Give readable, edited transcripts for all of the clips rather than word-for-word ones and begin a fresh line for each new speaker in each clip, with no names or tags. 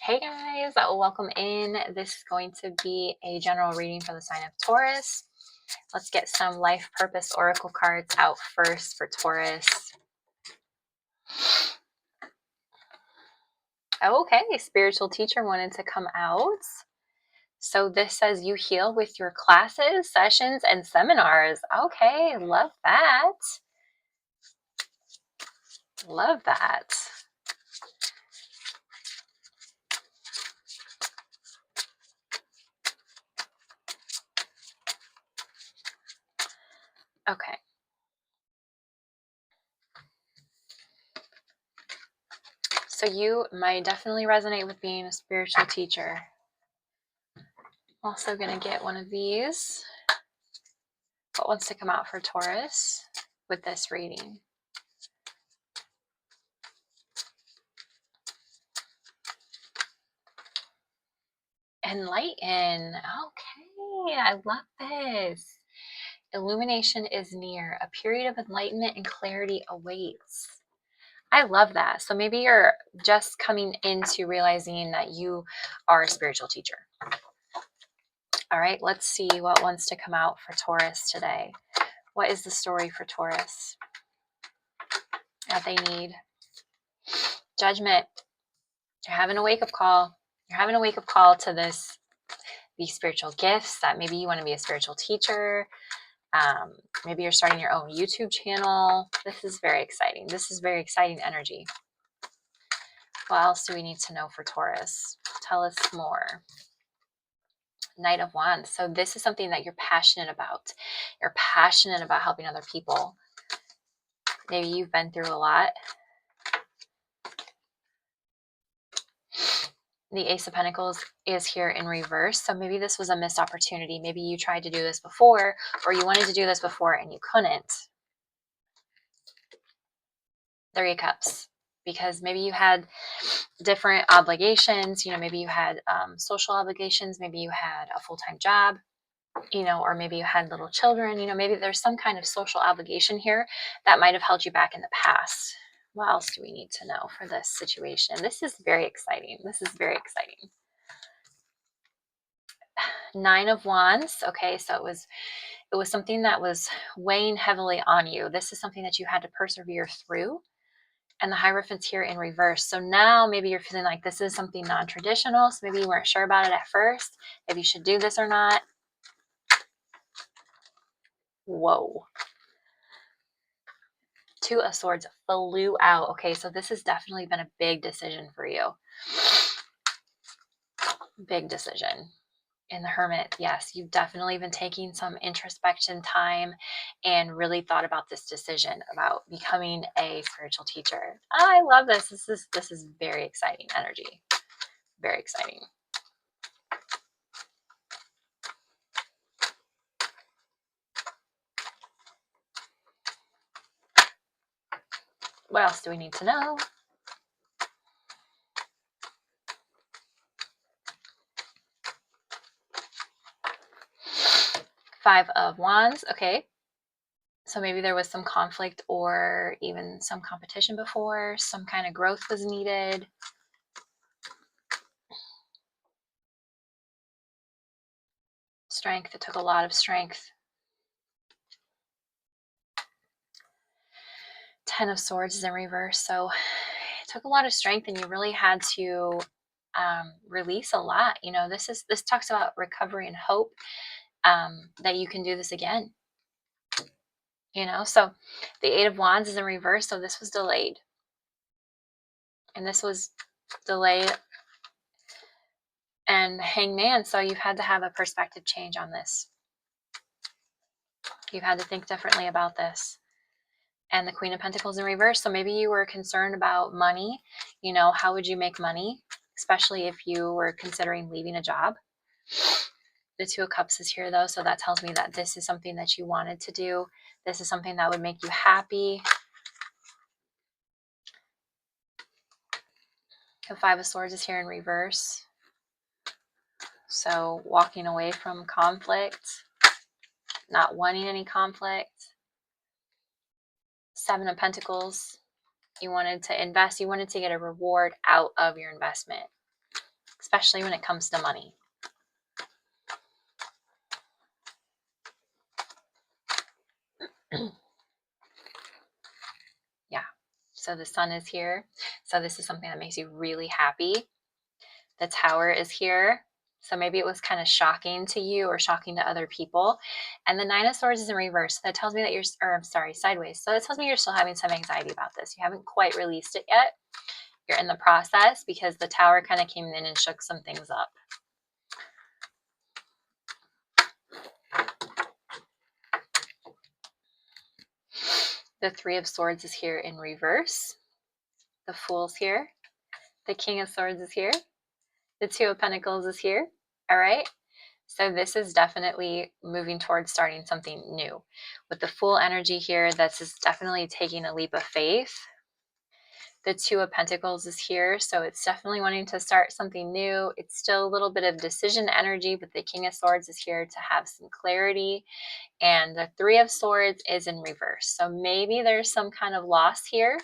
Hey guys, welcome in. This is going to be a general reading for the sign of Taurus. Let's get some life purpose oracle cards out first for Taurus. Okay, spiritual teacher wanted to come out. So this says you heal with your classes, sessions, and seminars. Okay, love that. Love that. Okay. So you might definitely resonate with being a spiritual teacher. Also going to get one of these. What wants to come out for Taurus with this reading? Enlighten. Okay, I love this. Illumination is near. A period of enlightenment and clarity awaits. I love that. So maybe you're just coming into realizing that you are a spiritual teacher. All right, let's see what wants to come out for Taurus today. What is the story for Taurus that they need? Judgment. You're having a wake-up call. You're having a wake-up call to these spiritual gifts, that maybe you want to be a spiritual teacher. Maybe you're starting your own YouTube channel. This is very exciting. This is very exciting energy. What else do we need to know for Taurus? Tell us more. Knight of Wands. So this is something that you're passionate about. You're passionate about helping other people. Maybe you've been through a lot. The Ace of Pentacles is here in reverse. So maybe this was a missed opportunity. Maybe you tried to do this before, or you wanted to do this before and you couldn't. Three of Cups. Because maybe you had different obligations, maybe you had social obligations, maybe you had a full-time job, or maybe you had little children, maybe there's some kind of social obligation here that might have held you back in the past. What else do we need to know for this situation? This is very exciting. This is very exciting. Nine of Wands. Okay, so it was something that was weighing heavily on you. This is something that you had to persevere through. And the Hierophant's here in reverse. So now maybe you're feeling like this is something non-traditional. So maybe you weren't sure about it at first, if you should do this or not. Whoa. Two of Swords flew out. Okay, so this has definitely been a big decision for you. Big decision. In the Hermit, yes, you've definitely been taking some introspection time and really thought about this decision about becoming a spiritual teacher. I love this. This is very exciting energy. Very exciting. What else do we need to know? Five of Wands. Okay. So maybe there was some conflict or even some competition before. Some kind of growth was needed. Strength. It took a lot of strength. Ten of Swords is in reverse. So it took a lot of strength and you really had to release a lot. This talks about recovery and hope, that you can do this again. So the Eight of Wands is in reverse. So this was delayed. And this was delayed. And Hangman, so you've had to have a perspective change on this. You've had to think differently about this. And the Queen of Pentacles in reverse. So maybe you were concerned about money. How would you make money? Especially if you were considering leaving a job. The Two of Cups is here though. So that tells me that this is something that you wanted to do. This is something that would make you happy. The Five of Swords is here in reverse. So walking away from conflict. Not wanting any conflict. Seven of Pentacles. You wanted to invest. You wanted to get a reward out of your investment. especially when it comes to money. Yeah. So the sun is here. So this is something that makes you really happy. The Tower is here. So maybe it was kind of shocking to you or shocking to other people. And the Nine of Swords is in reverse. So that tells me that you're, or I'm sorry, sideways. So that tells me you're still having some anxiety about this. You haven't quite released it yet. You're in the process because the Tower kind of came in and shook some things up. The Three of Swords is here in reverse. The Fool's here. The King of Swords is here. The Two of Pentacles is here. All right. So this is definitely moving towards starting something new. With the Fool energy here, this is definitely taking a leap of faith. The Two of Pentacles is here, so it's definitely wanting to start something new. It's still a little bit of decision energy, but the King of Swords is here to have some clarity. And the Three of Swords is in reverse. So maybe there's some kind of loss here,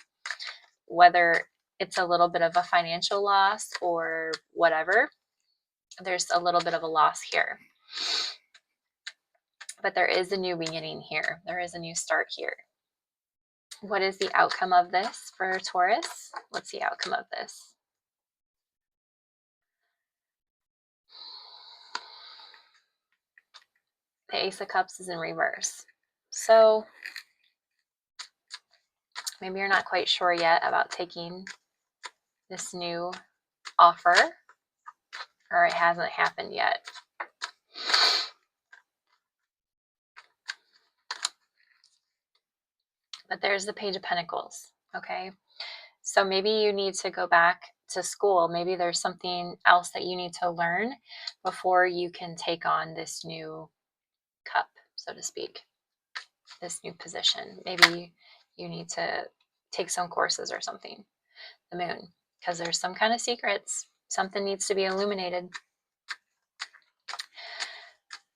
whether it's a little bit of a financial loss or whatever. There's a little bit of a loss here. But there is a new beginning here. There is a new start here. What is the outcome of this for Taurus? What's the outcome of this? The Ace of Cups is in reverse. So maybe you're not quite sure yet about taking this new offer, or it hasn't happened yet. But there's the Page of Pentacles, okay? So maybe you need to go back to school. Maybe there's something else that you need to learn before you can take on this new cup, so to speak, this new position. Maybe you need to take some courses or something, the Moon, because there's some kind of secrets. Something needs to be illuminated.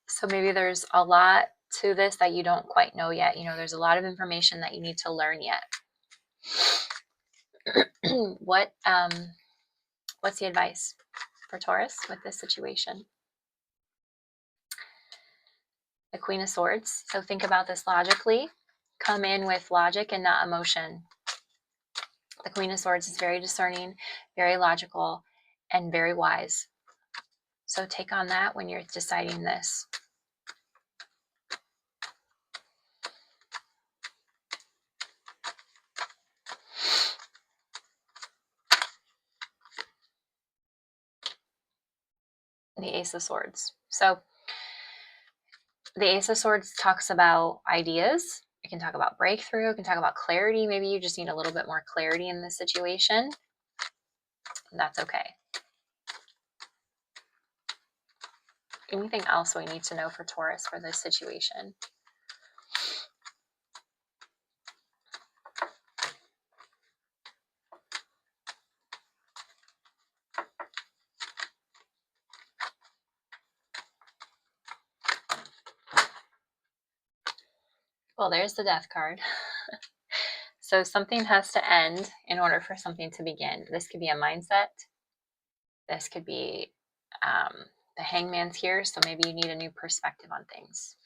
So maybe there's a lot to this that you don't quite know yet. You know, there's a lot of information that you need to learn yet. What's the advice for Taurus with this situation? The Queen of Swords. So think about this logically. Come in with logic and not emotion. The Queen of Swords is very discerning, very logical, and very wise. So take on that when you're deciding this. The Ace of Swords. So the Ace of Swords talks about ideas. It can talk about breakthrough. It can talk about clarity. Maybe you just need a little bit more clarity in this situation. That's okay. Anything else we need to know for Taurus for this situation? Well, there's the Death card. So something has to end in order for something to begin. This could be a mindset. This could be the Hangman's here. So maybe you need a new perspective on things.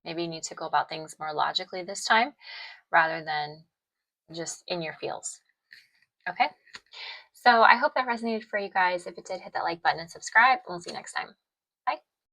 Maybe you need to go about things more logically this time rather than just in your feels. Okay? So I hope that resonated for you guys. If it did, hit that like button and subscribe. We'll see you next time.